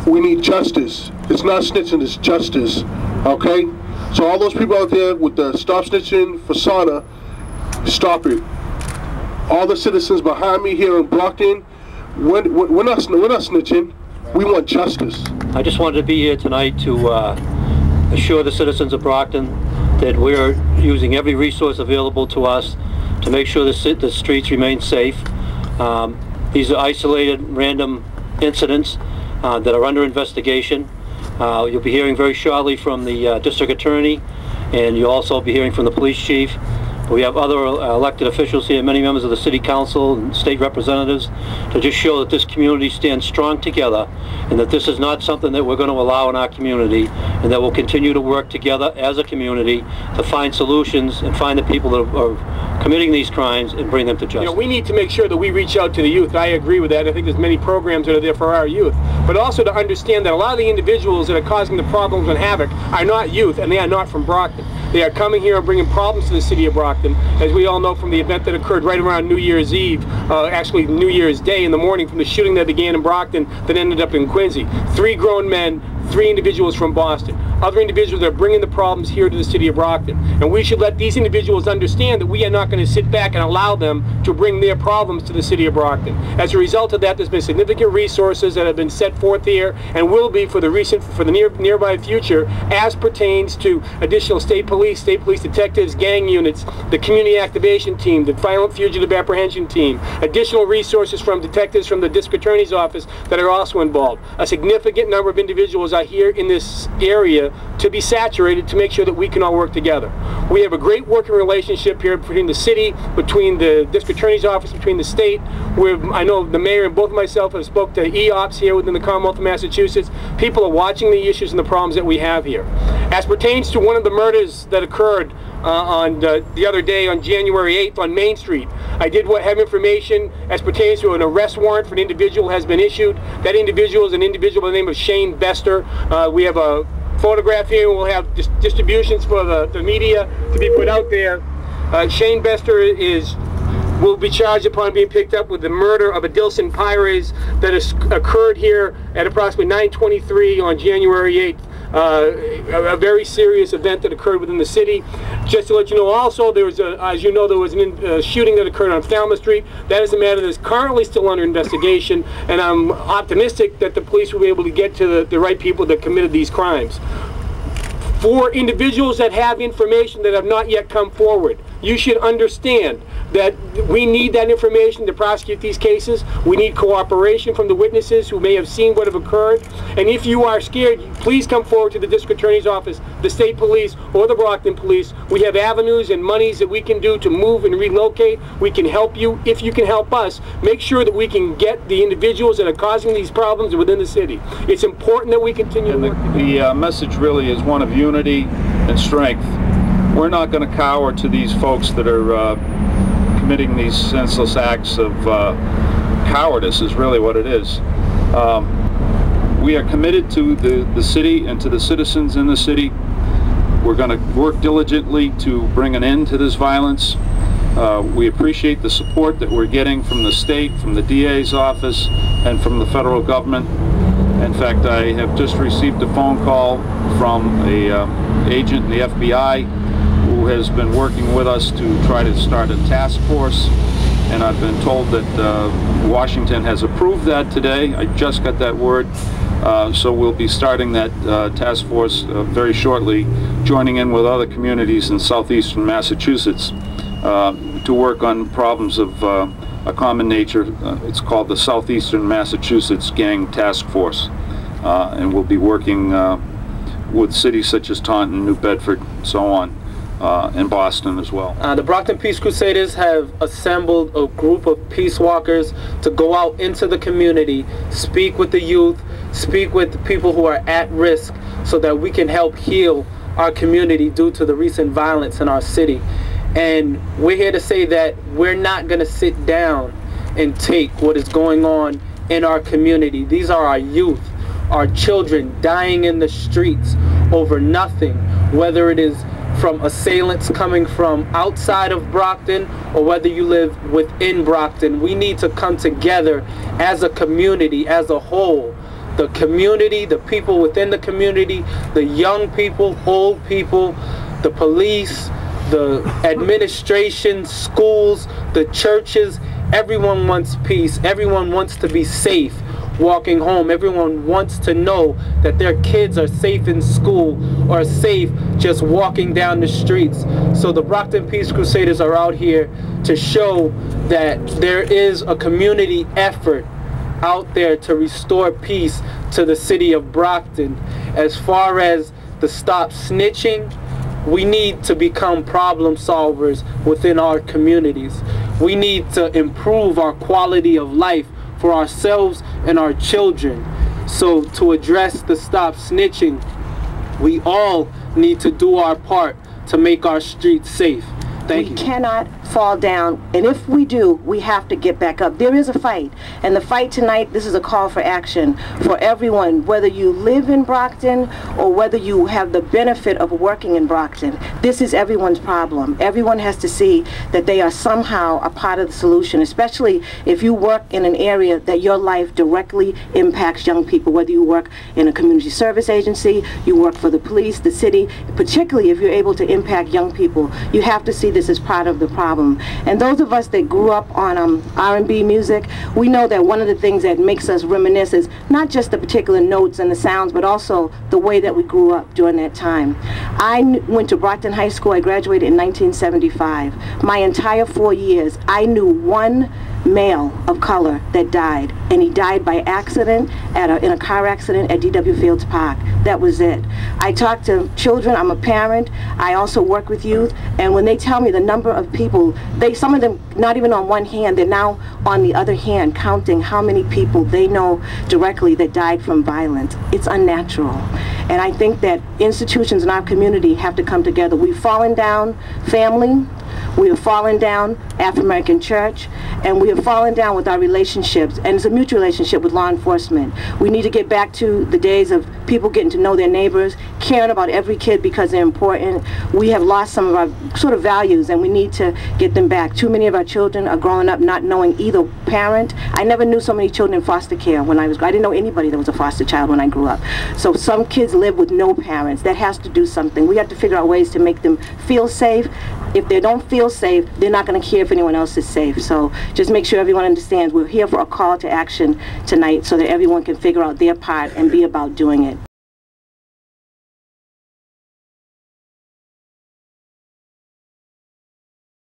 We need justice. It's not snitching, it's justice. Okay? So all those people out there with the stop snitching persona, stop it. All the citizens behind me here in Brockton, we're not snitching. We want justice. I just wanted to be here tonight to assure the citizens of Brockton that we're using every resource available to us to make sure the streets remain safe. These are isolated, random incidents that are under investigation. You'll be hearing very shortly from the district attorney, and you'll also be hearing from the police chief. We have other elected officials here, many members of the city council and state representatives, to just show that this community stands strong together and that this is not something that we're going to allow in our community, and that we'll continue to work together as a community to find solutions and find the people that are committing these crimes and bring them to justice. You know, we need to make sure that we reach out to the youth. I agree with that. I think there's many programs that are there for our youth. But also to understand that a lot of the individuals that are causing the problems and havoc are not youth, and they are not from Brockton. They are coming here and bringing problems to the city of Brockton, as we all know from the event that occurred right around New Year's Eve, actually New Year's Day in the morning, from the shooting that began in Brockton that ended up in Quincy. 3 grown men, 3 individuals from Boston. Other individuals that are bringing the problems here to the city of Brockton. And we should let these individuals understand that we are not going to sit back and allow them to bring their problems to the city of Brockton. As a result of that, there's been significant resources that have been set forth here and will be for the nearby future, as pertains to additional state police detectives, gang units, the community activation team, the violent fugitive apprehension team, additional resources from detectives from the district attorney's office that are also involved. A significant number of individuals are here in this area to be saturated to make sure that we can all work together. We have a great working relationship here between the city, between the district attorney's office, between the state. I know the mayor and both myself have spoke to EOPS here within the Commonwealth of Massachusetts. People are watching the issues and the problems that we have here. As pertains to one of the murders that occurred on the other day on January 8th on Main Street, I did have information as pertains to an arrest warrant for an individual has been issued. That individual is an individual by the name of Shane Bester. We have a photograph here. We'll have distributions for the media to be put out there. Shane Bester will be charged upon being picked up with the murder of Adilson Pires that has occurred here at approximately 9:23 on January 8th. A very serious event that occurred within the city. Just to let you know also, there was as you know, there was a shooting that occurred on Falmouth Street. That is a matter that is currently still under investigation, and I'm optimistic that the police will be able to get to the right people that committed these crimes. For individuals that have information that have not yet come forward, you should understand that we need that information to prosecute these cases. We need cooperation from the witnesses who may have seen what have occurred. And if you are scared, please come forward to the district attorney's office, the state police, or the Brockton police. We have avenues and monies that we can do to move and relocate. We can help you. If you can help us, make sure that we can get the individuals that are causing these problems within the city. It's important that we continue to work together. The message really is one of unity and strength. We're not going to cower to these folks that are committing these senseless acts of cowardice is really what it is. We are committed to the city and to the citizens in the city. We're going to work diligently to bring an end to this violence. We appreciate the support that we're getting from the state, from the DA's office, and from the federal government. In fact, I have just received a phone call from an agent in the FBI who has been working with us to try to start a task force, and I've been told that Washington has approved that today. I just got that word, so we'll be starting that task force very shortly, joining in with other communities in southeastern Massachusetts to work on problems of a common nature. It's called the Southeastern Massachusetts Gang Task Force, and we'll be working with cities such as Taunton, New Bedford, so on. In Boston as well. The Brockton Peace Crusaders have assembled a group of peace walkers to go out into the community, speak with the youth, speak with the people who are at risk, so that we can help heal our community due to the recent violence in our city. And we're here to say that we're not going to sit down and take what is going on in our community. These are our youth, our children dying in the streets over nothing, whether it is from assailants coming from outside of Brockton or whether you live within Brockton. We need to come together as a community, as a whole, the community, the people within the community, the young people, old people, the police, the administration, schools, the churches. Everyone wants peace. Everyone wants to be safe walking home. Everyone wants to know that their kids are safe in school or safe just walking down the streets. So the Brockton Peace Crusaders are out here to show that there is a community effort out there to restore peace to the city of Brockton. As far as the stop snitching, we need to become problem solvers within our communities. We need to improve our quality of life for ourselves and our children. So to address the stop snitching, we all need to do our part to make our streets safe. Thank you. We cannot fall down, and if we do, we have to get back up. There is a fight, and the fight tonight, this is a call for action for everyone, whether you live in Brockton or whether you have the benefit of working in Brockton. This is everyone's problem. Everyone has to see that they are somehow a part of the solution, especially if you work in an area that your life directly impacts young people, whether you work in a community service agency, you work for the police, the city, particularly if you're able to impact young people. You have to see this as part of the problem. And those of us that grew up on R&B music, we know that one of the things that makes us reminisce is not just the particular notes and the sounds, but also the way that we grew up during that time. I went to Brockton High School. I graduated in 1975. My entire 4 years, I knew one male of color that died, and he died by accident in a car accident at D.W. Fields Park. That was it. I talk to children. I'm a parent. I also work with youth, and when they tell me the number of people, some of them not even on one hand, they're now on the other hand counting how many people they know directly that died from violence. It's unnatural. And I think that institutions in our community have to come together. We've fallen down family, we have fallen down African-American church, and we have fallen down with our relationships, and it's a mutual relationship with law enforcement. We need to get back to the days of people getting to know their neighbors, caring about every kid because they're important. We have lost some of our sort of values, and we need to get them back. Too many of our children are growing up not knowing either parent. I never knew so many children in foster care when I didn't know anybody that was a foster child when I grew up. So some kids live with no parents. That has to do something. We have to figure out ways to make them feel safe. If they don't feel safe, they're not going to care if anyone else is safe. So just make sure everyone understands we're here for a call to action tonight so that everyone can figure out their part and be about doing it.